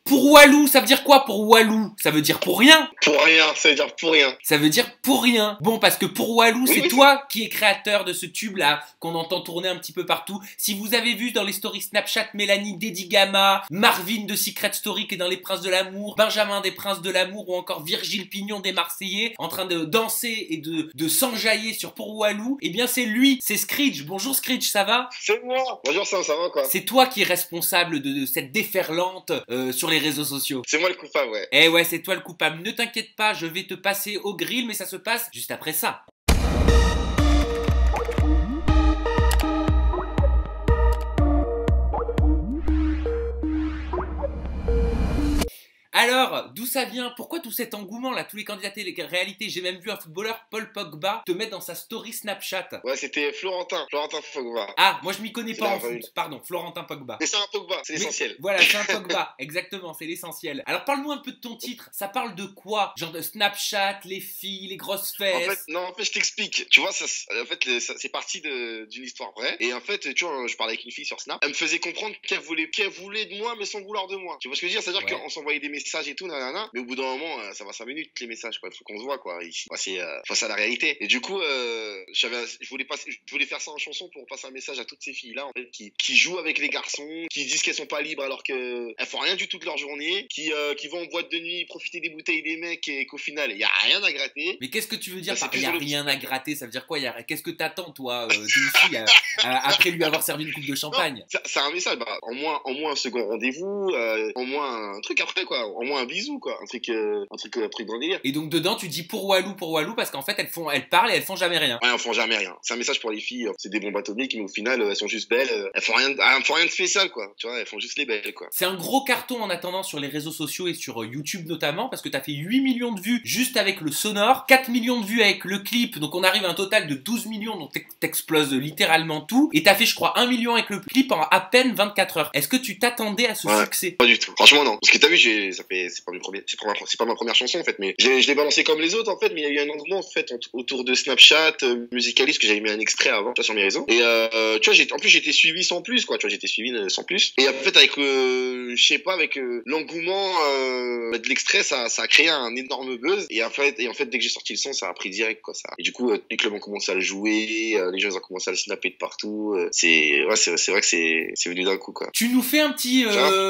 Pour Walou, ça veut dire quoi pour Walou? Ça veut dire pour rien. Pour rien, ça veut dire pour rien. Ça veut dire pour rien. Bon, parce que pour Walou, Oui, c'est oui, toi qui es créateur de ce tube-là, qu'on entend tourner un petit peu partout. Si vous avez vu dans les stories Snapchat, Mélanie Dedigama, Marvin de Secret Story qui est dans Les Princes de l'Amour, Benjamin des Princes de l'Amour ou encore Virgile Pignon des Marseillais, en train de danser et de s'enjailler sur Pour Walou, eh bien c'est lui, c'est Screech. Bonjour Screech, ça va? C'est moi. Bonjour Sam, ça va quoi? C'est toi qui es responsable de cette déferlante sur les réseaux sociaux. C'est moi le coupable, ouais. Eh ouais, c'est toi le coupable. Ne t'inquiète pas, je vais te passer au grill, mais ça se passe juste après ça. Alors, d'où ça vient? Pourquoi tout cet engouement là? Tous les candidats télé-réalité, j'ai même vu un footballeur, Paul Pogba, te mettre dans sa story Snapchat. Ouais, c'était Florentin Pogba. Ah, moi je m'y connais C'est pas la en vraie. foot, pardon, Florentin Pogba. Mais c'est un Pogba, c'est Mais l'essentiel. voilà, c'est un Pogba, exactement, c'est l'essentiel. Alors parle-nous un peu de ton titre, ça parle de quoi? Genre de Snapchat, les filles, les grosses fesses? En fait, je t'explique. Tu vois, c'est parti d'une histoire vraie. Et en fait, tu vois, je parlais avec une fille sur Snap. Elle me faisait comprendre qu'elle voulait de moi, mais sans vouloir de moi. Tu vois ce que je veux dire? C'est-à-dire Ouais. qu'on s'envoyait des messages et tout, nanana. Mais au bout d'un moment, ça va 5 minutes, les messages, quoi. Il faut qu'on se voit, quoi, ici. C'est face à la réalité. Et du coup, je voulais faire ça en chanson pour passer un message à toutes ces filles-là, en fait, qui jouent avec les garçons, qui disent qu'elles sont pas libres alors qu'elles font rien du tout de leur journée, qui vont en boîte de nuit profiter des bouteilles des mecs et qu'au final, il y a rien à gratter. Mais qu'est-ce que tu veux dire Bah, par c'est il y a plus rien à gratter? Ça veut dire quoi? Qu'est-ce que t'attends toi d'une fille après lui avoir servi une coupe de champagne? C'est un message, bah, en moins un second rendez-vous, en moins un truc après, quoi, en moins un bisou, quoi, un truc dans le délire. Et donc dedans tu dis pour Walou parce qu'en fait elles parlent et elles font jamais rien. Ouais, elles font jamais rien. C'est un message pour les filles, c'est des bombes atomiques, mais au final, elles sont juste belles, elles font rien de spécial, quoi, tu vois, elles font juste les belles, quoi. C'est un gros carton en attendant sur les réseaux sociaux et sur YouTube notamment parce que t'as fait 8 millions de vues juste avec le sonore, 4 millions de vues avec le clip, donc on arrive à un total de 12 millions, donc t'exploses littéralement tout, et t'as fait je crois 1 million avec le clip en à peine 24 heures. Est-ce que tu t'attendais à ce succès? Pas du tout. Franchement, non. Parce que t'as vu, c'est pas ma première chanson, en fait, mais je l'ai balancé comme les autres, en fait, mais il y a eu un engouement, en fait, autour de Snapchat, Musicalis, que j'avais mis un extrait avant, tu vois, sur mes réseaux. Et, tu vois, en plus, j'étais suivi sans plus, quoi, tu vois, j'étais suivi sans plus. Et en fait, avec, je sais pas, avec l'engouement de l'extrait, ça a créé un énorme buzz. Et en fait, dès que j'ai sorti le son, ça a pris direct, quoi, ça. Et du coup, les clubs ont commencé à le jouer, les gens ils ont commencé à le snapper de partout. C'est vrai que c'est venu d'un coup, quoi. Tu nous fais un petit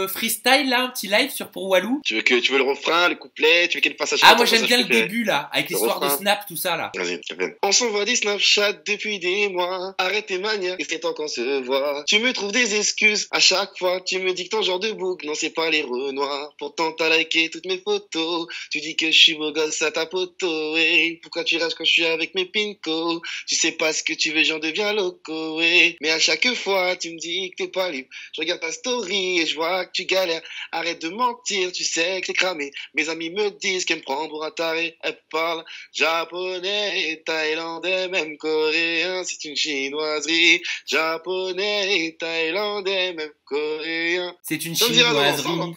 freestyle là, un petit live sur Pour Walou? Tu veux le refrain, le couplet, tu veux quel passage? Ah moi j'aime bien le début là, avec l'histoire de refrain. Snap, tout ça là. Vas-y, on s'envoie des Snapchat depuis des mois. Arrête tes manières, et c'est temps qu'on se voit. Tu me trouves des excuses à chaque fois. Tu me dis que ton genre de bouc, non c'est pas les renois. Pourtant t'as liké toutes mes photos. Tu dis que je suis beau gosse à ta poteau. Hey, pourquoi tu rages quand je suis avec mes pincos? Tu sais pas ce que tu veux, j'en deviens loco. Hey. Mais à chaque fois tu me dis que t'es pas libre. Je regarde ta story et je vois que tu galères. Arrête de mentir, tu sais que c'est cramé. Mes amis me disent qu'elle me prend pour un taré. Elle parle japonais, thaïlandais, même coréen. C'est une chinoiserie. Japonais, thaïlandais, même coréen. C'est une Ça me dira dans chinoiserie. l'ensemble.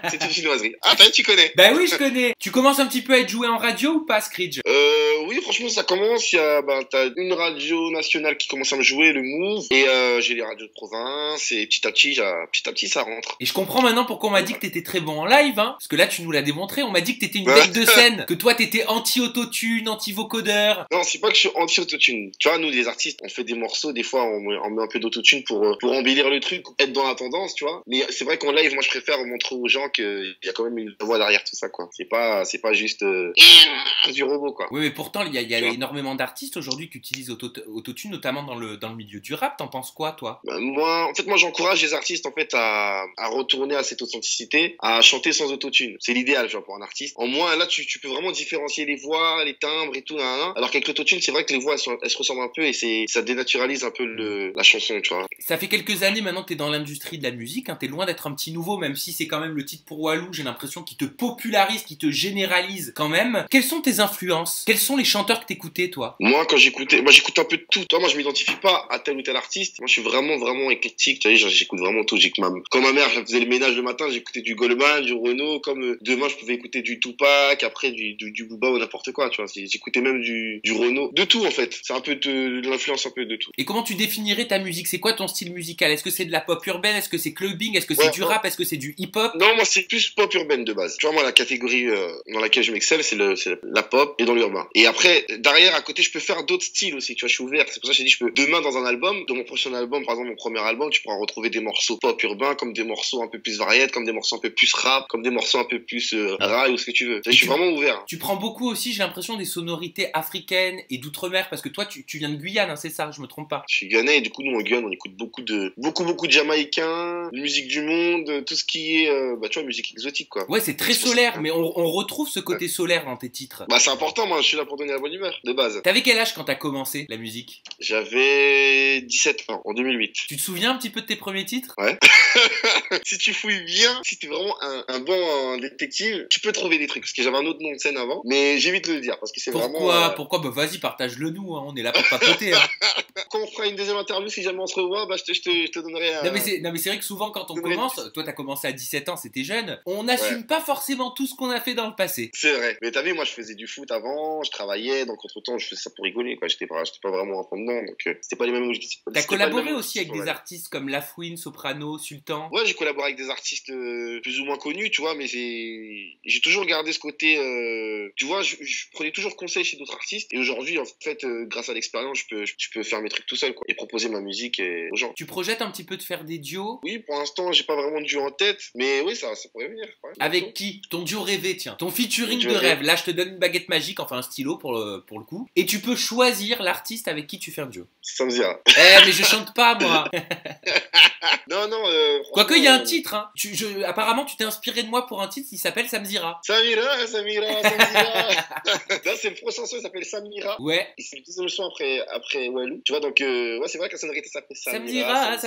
C'est une chinoiserie. Ah, tu connais. Bah oui je connais. Tu commences un petit peu à être joué en radio ou pas Screech? Oui, franchement, ça commence. T'as une radio nationale qui commence à me jouer, le Move, et j'ai les radios de province, et petit à petit, ça rentre. Et je comprends maintenant pourquoi on m'a dit que t'étais très bon en live, hein. Parce que là, tu nous l'as démontré. On m'a dit que t'étais une bête de scène. Que toi, t'étais anti-autotune, anti-vocodeur. Non, c'est pas que je suis anti-autotune. Tu vois, nous, les artistes, on fait des morceaux, des fois, on met un peu d'autotune pour embellir le truc, être dans la tendance, tu vois. Mais c'est vrai qu'en live, moi, je préfère montrer aux gens qu'il y a quand même une voix derrière tout ça, quoi. C'est pas juste du robot, quoi. Oui, mais pourtant, il y a énormément d'artistes aujourd'hui qui utilisent autotune, notamment dans le milieu du rap. T'en penses quoi, toi? Moi, j'encourage les artistes, en fait, à retourner à cette authenticité, à chanter sans autotune. C'est l'idéal, genre, pour un artiste. En moins, là, tu peux vraiment différencier les voix, les timbres et tout, nan. Alors qu'avec l'autotune, c'est vrai que les voix, elles se ressemblent un peu et ça dénaturalise un peu la chanson, tu vois. Ça fait quelques années maintenant que t'es dans l'industrie de la musique, hein. T'es loin d'être un petit nouveau, même si c'est quand même le titre Pour Walou. J'ai l'impression qu'il te popularise, qu'il te généralise quand même. Quelles sont tes influences? Quelles sont les chanteurs que t'écoutais, toi? Moi, quand j'écoutais, moi, j'écoute un peu de tout. Toi, moi, je m'identifie pas à tel ou tel artiste. Moi, je suis vraiment, vraiment éclectique. Tu vois, j'écoute vraiment tout. Quand ma mère, elle faisait le ménage le matin, j'écoutais du Goldman, du Renaud. Comme demain, je pouvais écouter du Tupac, après du Booba ou n'importe quoi. Tu vois, j'écoutais même du Renaud. De tout, en fait. C'est un peu de l'influence, un peu de tout. Et comment tu définirais ta musique? C'est quoi ton style musical? Est-ce que c'est de la pop urbaine? Est-ce que c'est clubbing? Est-ce que c'est Ouais, du rap? Est-ce que c'est du hip-hop? non, moi, c'est plus pop urbaine de base. Tu vois, moi, la catégorie dans laquelle je m'excelle, c'est la pop et dans l'urbain. Et après, derrière, à côté, je peux faire d'autres styles aussi. Tu vois, je suis ouvert. C'est pour ça que j'ai dit, je peux demain dans un album, dans mon prochain album, par exemple, mon premier album, tu pourras retrouver des morceaux pop urbain, comme des morceaux un peu plus variés, comme des morceaux un peu plus rap, comme des morceaux un peu plus rail ou ce que tu veux. Je suis vraiment ouvert. Tu prends beaucoup aussi, j'ai l'impression, des sonorités africaines et d'outre-mer, parce que toi, tu viens de Guyane, hein, c'est ça, je me trompe pas. Je suis guyanais et du coup, nous, en Guyane, on écoute beaucoup de Jamaïcains, de musique du monde, tout ce qui est, tu vois, musique exotique, quoi. Ouais, c'est très solaire, mais on retrouve ce côté solaire dans tes titres. Bah, c'est important, moi, je suis là pour donner la bonne humeur, de base. T'avais quel âge quand t'as commencé la musique? J'avais 17 ans, en 2008. Tu te souviens un petit peu de tes premiers titres? Ouais. Si tu fouilles bien, si t'es vraiment un bon détective, tu peux trouver des trucs. Parce que j'avais un autre nom de scène avant, mais j'évite de le dire parce que c'est vraiment. Pourquoi? Bah vas-y, partage-le nous, hein, on est là pour papoter. Hein. Quand on fera une deuxième interview, si jamais on se revoit, bah je te donnerai. Non mais c'est vrai que souvent quand on commence, toi t'as commencé à 17 ans, c'était jeune, on n'assume pas forcément tout ce qu'on a fait dans le passé. C'est vrai. Mais t'as vu, moi je faisais du foot avant, je travaillais, donc entre temps je faisais ça pour rigoler, quoi. J'étais pas vraiment à fond dedans, donc c'était pas les mêmes objectifs. T'as collaboré aussi avec des artistes comme Lafouine, Soprano, Sultan. Ouais, j'ai collaboré avec des artistes plus ou moins connus, tu vois, mais j'ai toujours gardé ce côté, tu vois, je prenais toujours conseil chez d'autres artistes, et aujourd'hui, en fait, grâce à l'expérience, je peux faire mes trucs tout seul, quoi, et proposer ma musique aux gens. Tu projettes un petit peu de faire des duos? Oui, pour l'instant, j'ai pas vraiment de duo en tête, mais oui, ça pourrait venir. Ouais, avec qui? Ton duo rêvé, tiens. Ton featuring de rêve. Là, je te donne une baguette magique, enfin un stylo pour le coup, et tu peux choisir l'artiste avec qui tu fais un duo. Ça me dira. Mais je chante pas, moi. Non. Quoique, il y a un titre, hein. Apparemment, tu t'es inspiré de moi pour un titre qui s'appelle Samzira. Samira. Là, c'est le prochain son, il s'appelle Samira. Ouais. Et c'est le deuxième son après Walou. Tu vois, donc, ouais, c'est vrai que la sonorité s'appelle Samzira.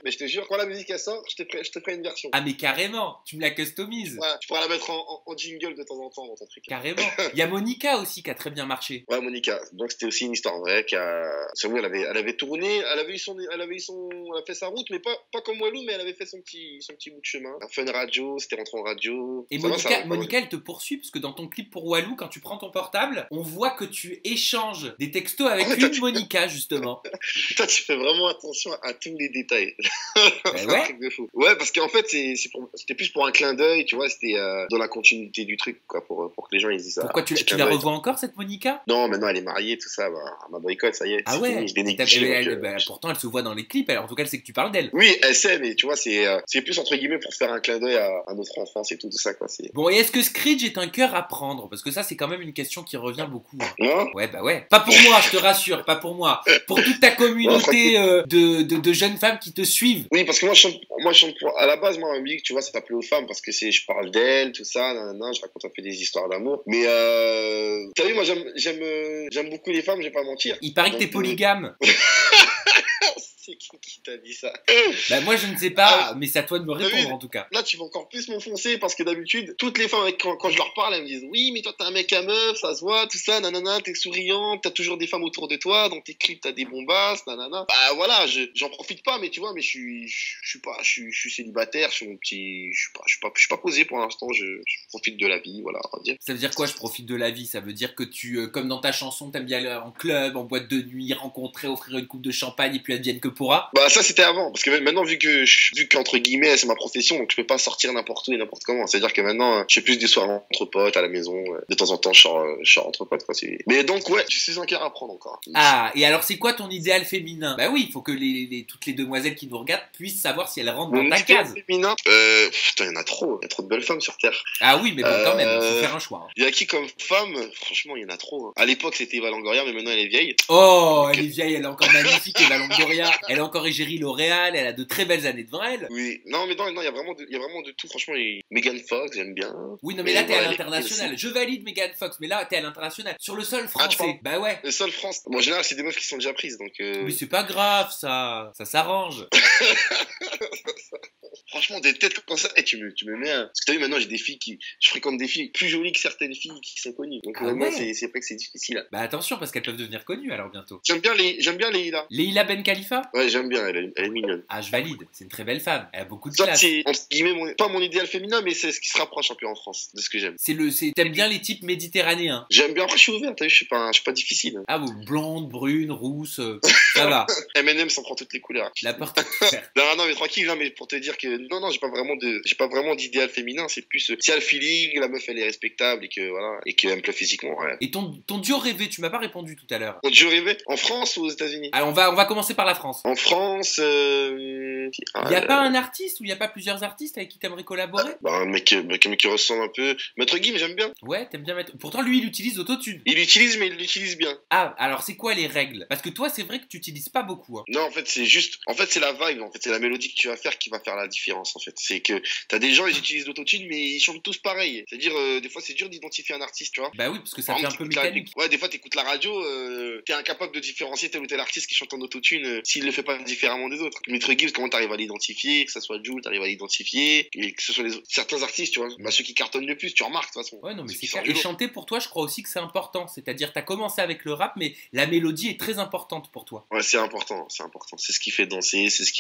Mais je te jure, quand la musique elle sort, je te ferai une version. Ah, mais carrément, tu me la customises. Ouais, tu pourras la mettre en jingle de temps en temps dans ton truc. Carrément. Il y a Monica aussi qui a très bien marché. Ouais, Monica. Donc, c'était aussi une histoire vraie Sûrement, elle avait tourné, elle a fait sa route, mais pas comme Walou, mais elle avait fait son petit bout de chemin. Un fun radio, c'était rentré en radio. Et Monica, elle te poursuit, parce que dans ton clip pour Walou, quand tu prends ton portable, on voit que tu échanges des textos avec une Monica, justement. Toi, tu fais vraiment attention à tous les détails. Ben ouais. Un truc de fou. Ouais, parce qu'en fait, c'était plus pour un clin d'œil, tu vois, c'était dans la continuité du truc, quoi, pour que les gens ils disent ça. Pourquoi tu la revois encore, cette Monica? Non, maintenant elle est mariée, tout ça, bah, elle m'a boycott, ça y est. Ah ouais. Fini, pourtant, elle se voit dans les clips, en tout cas, elle sait que tu parles d'elle. Oui, elle sait, mais tu vois, c'est plus entre guillemets pour faire un clin d'œil à notre enfance et tout ça, quoi. Bon, et est-ce que Screech est un cœur à prendre? Parce que ça, c'est quand même une question qui revient beaucoup. Hein. Moi Ouais, bah ouais. Pas pour moi, je te rassure, pas pour moi. Pour toute ta communauté de jeunes femmes qui te suivent. Oui, parce que moi, je chante à la base, moi, ma musique, tu vois, c'est appelé aux femmes parce que je parle d'elles, tout ça, nanana, je raconte un peu des histoires d'amour. Mais, t'as vu, moi, j'aime beaucoup les femmes, je vais pas mentir. Il paraît que t'es polygame. C'est qui t'a dit ça? Bah moi je ne sais pas, mais c'est à toi de me répondre en tout cas. Là tu vas encore plus m'enfoncer parce que d'habitude, toutes les femmes quand je leur parle, elles me disent oui mais toi t'es un mec à meuf, ça se voit, tout ça, nanana, t'es souriante, t'as toujours des femmes autour de toi, dans tes clips t'as des bombasses, nanana. Bah voilà, j'en profite pas, mais tu vois, mais je suis célibataire, je suis pas posé pour l'instant, je profite de la vie, voilà, on va dire. Ça veut dire quoi, je profite de la vie? Ça veut dire que tu, comme dans ta chanson, t'aimes bien aller en club, en boîte de nuit, rencontrer, offrir une coupe de champagne et puis advienne que pourra? Bah ça c'était avant, parce que maintenant vu qu'entre guillemets c'est ma profession, donc je peux pas sortir n'importe où et n'importe comment. C'est à dire que maintenant je fais plus des soirées entre potes à la maison, de temps en temps je sors entre potes, quoi. Mais donc ouais, je suis un cœur à prendre encore. Ah, et alors c'est quoi ton idéal féminin? Bah oui, il faut que toutes les demoiselles qui nous regardent puissent savoir si elles rentrent dans ta case. Féminin, putain, il y a trop de belles femmes sur terre. Ah oui, mais bon quand même, faut faire un choix. Hein. Il y a qui comme femme? Franchement, il y en a trop. Hein. À l'époque c'était Eva Longoria, mais maintenant elle est vieille. Oh, elle est vieille, elle est encore magnifique, Eva Longoria. Elle est encore égérie L'Oréal, elle a de très belles années devant elle. Oui, non, mais non, il y a vraiment de tout, franchement. Megan Fox, j'aime bien. Oui, non, mais là, t'es à l'international. Je valide Megan Fox, mais là, t'es à l'international. Sur le sol français, bah ouais. Le sol France. Bon, en général, c'est des meufs qui sont déjà prises, donc. Mais c'est pas grave, ça s'arrange. Franchement, franchement, des têtes comme ça, et tu me mets un... Parce que t'as vu, maintenant, je fréquente des filles plus jolies que certaines filles qui sont connues. Donc, moi, c'est vrai que c'est difficile. Hein. Bah, attention, parce qu'elles peuvent devenir connues, alors, bientôt. J'aime bien Leïla. Leïla Ben Khalifa? Ouais, j'aime bien, elle est mignonne. Ah, je valide. C'est une très belle femme. Elle a beaucoup de Ça, classe. c'est, entre guillemets, pas mon idéal féminin, mais c'est ce qui se rapproche un peu en France de ce que j'aime. T'aimes bien les types méditerranéens? J'aime bien, après, je suis ouvert, t'as vu, je suis pas difficile. Hein. Ah, bon, blonde, brune, rousse, ça va. M&M s'en prend toutes les couleurs. La porte est ouverte. Non, mais tranquille, mais pour te dire que, non, j'ai pas vraiment d'idéal féminin, c'est plus, si elle a le feeling, la meuf, elle est respectable, et que, voilà, et qu'elle me plaît physiquement, ouais. Et ton duo rêvé, tu m'as pas répondu tout à l'heure. Mon duo rêvé, en France ou aux États-Unis? Alors, on va commencer par la France. En France, Il y a pas un artiste ou il y a pas plusieurs artistes avec qui t'aimerais collaborer? bah, un mec qui ressemble un peu. Maître Gims, j'aime bien. Ouais, t'aimes bien mettre. Pourtant, lui, il utilise l'autotune. Il l'utilise, mais il l'utilise bien. Ah, alors c'est quoi les règles? Parce que toi, c'est vrai que tu utilises pas beaucoup. Hein. Non, en fait, c'est la vibe, en fait, c'est la mélodie que tu vas faire qui va faire la différence, en fait. C'est que t'as des gens, ils utilisent l'autotune, mais ils chantent tous pareil. C'est-à-dire, des fois, c'est dur d'identifier un artiste, tu vois. Bah oui, parce que ça Par fait un exemple, peu mécanique. ouais, des fois, t'écoutes la radio, t'es incapable de différencier tel ou tel artiste qui chante en autotune s'il le fait pas différemment des autres. Maître Gims, comment t'arrives à l'identifier? Que ça soit Jul, t'arrives à l'identifier. Et que ce soit certains artistes, tu vois. Bah, ceux qui cartonnent le plus, tu remarques, de toute façon. Ouais, non, mais Ceux c'est qui clair. sortent Et du lot. chanter pour toi, je crois aussi que c'est important. C'est-à-dire, t'as commencé avec le rap, mais la mélodie est très importante pour toi. Ouais, c'est important, c'est important. C'est ce qui fait danser, c'est ce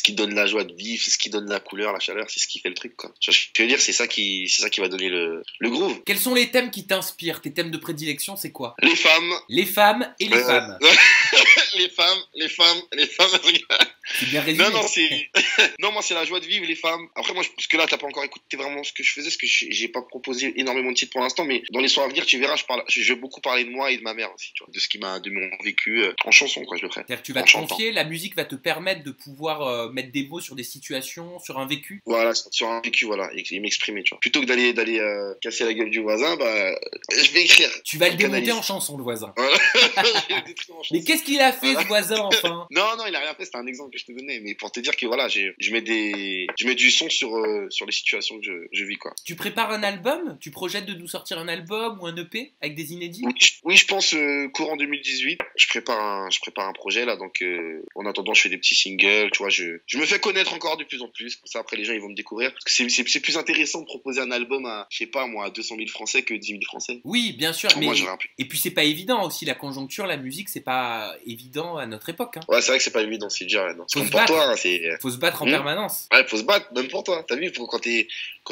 qui donne la joie de vivre, c'est ce qui donne la couleur, la chaleur, c'est ce qui fait le truc, quoi. Je veux dire, c'est ça qui va donner le groove. Quels sont les thèmes qui t'inspirent? Tes thèmes de prédilection, c'est quoi? Les femmes. Les femmes et les femmes. les femmes. C'est bien résumé. Non, non, moi, c'est la joie de vivre, les femmes. Après, moi, parce que là, t'as pas encore écouté vraiment ce que je faisais, parce que j'ai pas proposé énormément de titres pour l'instant, mais dans les soirs à venir, tu verras, je vais beaucoup parler de moi et de ma mère aussi, tu vois, de mon vécu en chanson, quoi, je le ferai. C'est-à-dire que tu vas En te chantant. confier, la musique va te permettre de pouvoir mettre des mots sur des situations, sur un vécu. Voilà, sur un vécu, voilà, et m'exprimer, tu vois. Plutôt que d'aller casser la gueule du voisin, bah, je vais écrire. Tu vas le démonter Canalise. en chanson, le voisin. Voilà. Je vais le détruire en chanson. Mais qu'est-ce qu'il a fait, ce voisin, enfin? Non, il a rien fait, c'était un exemple que je te donnais, mais pour te dire que voilà, je mets du son sur les situations que je vis, quoi. Tu prépares un album? Tu projettes de nous sortir un album ou un EP avec des inédits? Oui, je pense courant 2018, je prépare un projet là, donc en attendant, je fais des petits singles, tu vois, je me fais connaître encore de plus en plus, comme ça après les gens ils vont me découvrir, parce que c'est plus intéressant de proposer un album à, je sais pas moi, à 200 000 Français que 10 000 Français. Oui, bien sûr, mais... Moi, j'aurais un peu... Et puis c'est pas évident aussi, la conjoncture, la musique, c'est pas évident à notre époque. Hein. Ouais, c'est vrai que c'est pas évident, c'est dur, ouais, non. C'est Faut comme se pour battre. toi, hein, c'est... Faut se battre en permanence. Ouais, faut se battre, même pour toi. T'as vu, quand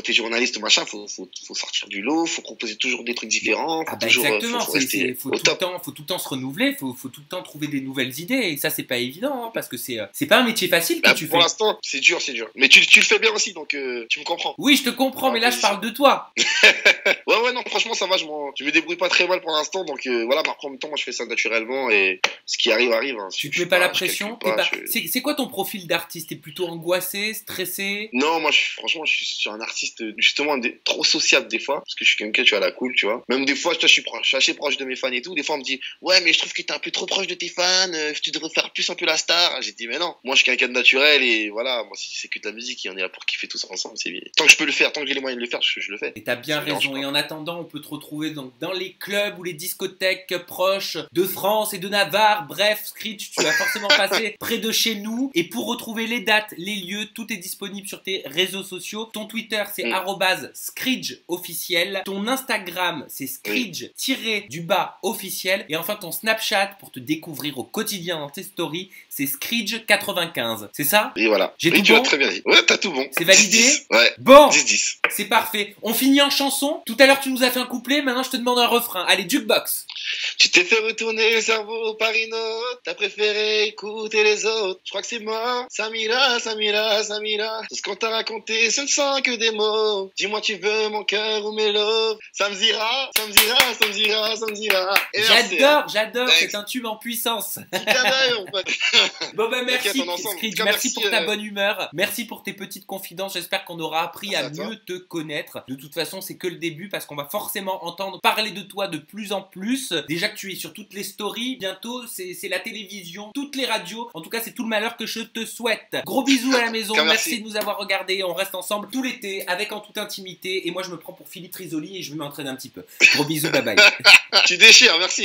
t'es journaliste, machin, faut sortir du lot, faut proposer toujours des trucs différents. Ah bah toujours, exactement, faut rester faut au tout top. le temps se renouveler, faut tout le temps trouver des nouvelles idées, et ça c'est pas évident, hein, parce que c'est pas un métier facile que Bah, tu pour fais. l'instant, c'est dur. Mais tu le fais bien aussi, donc tu me comprends. Oui, je te comprends, mais là je parle de toi. Ouais, non, franchement, ça va, je me débrouille pas très mal pour l'instant, donc voilà, par contre, en même temps, moi, je fais ça naturellement, et ce qui arrive, arrive. Hein. Tu te mets pas la pression. C'est quoi ton profil d'artiste? T'es plutôt angoissé, stressé? Non, moi, franchement, je suis sur un artiste, justement, trop sociable des fois, parce que je suis quelqu'un, tu vois, à la cool, tu vois. Même des fois, je suis assez proche de mes fans et tout. Des fois, on me dit, ouais, mais je trouve que t'es un peu trop proche de tes fans, tu devrais faire plus un peu la star. J'ai dit, mais non, moi, je suis quelqu'un de naturel, et voilà, moi, si c'est que de la musique, et on est là pour kiffer tous ensemble, c'est bien. Tant que je peux le faire, tant que j'ai les moyens de le faire, je le fais. Et t'as bien raison. Et en attendant, on peut te retrouver donc dans les clubs ou les discothèques proches de France et de Navarre. Bref, Screech, tu vas forcément passer près de chez nous. Et pour retrouver les dates, les lieux, tout est disponible sur tes réseaux sociaux. Ton Twitter, c'est @screedge_officiel. Ton Instagram, c'est screedge_officiel. Et enfin, ton Snapchat pour te découvrir au quotidien dans tes stories, c'est screedge95. C'est ça? Et voilà. J'ai tout tu bon? as très bien dit. Ouais, t'as tout bon. C'est validé? 10-10. Ouais. Bon, 10-10. c'est parfait. On finit en chanson. Tout à l'heure, tu nous as fait un couplet. Maintenant, je te demande un refrain. Allez, jukebox. Tu t'es fait retourner le cerveau par une autre. T'as préféré écouter les autres. Je crois que c'est moi. Samira. Tout ce qu'on t'a raconté, ce ne sont que des mots. Dis-moi, tu veux mon cœur ou mes love. Ça me dira. Et merci, hein. J'adore. Thanks. C'est un tube en puissance. Petit clin d'œil, mon pote. Bon, bah, merci, Ok, on est ensemble. Screech. En tout cas, Merci pour ta merci, bonne humeur. Merci pour tes petites confidences. J'espère qu'on aura appris à Merci à toi. mieux te connaître. De toute façon, c'est que le début parce qu'on va forcément entendre parler de toi de plus en plus. Déjà que tu es sur toutes les stories. Bientôt, c'est la télévision, toutes les radios. En tout cas, c'est tout le malheur que je te souhaite. Gros bisous à la maison. Merci de nous avoir regardés. On reste ensemble tout l'été avec en toute intimité. Et moi, je me prends pour Philippe Risoli et je vais m'entraîner un petit peu. Gros bisous. Bye bye. Tu déchires, merci.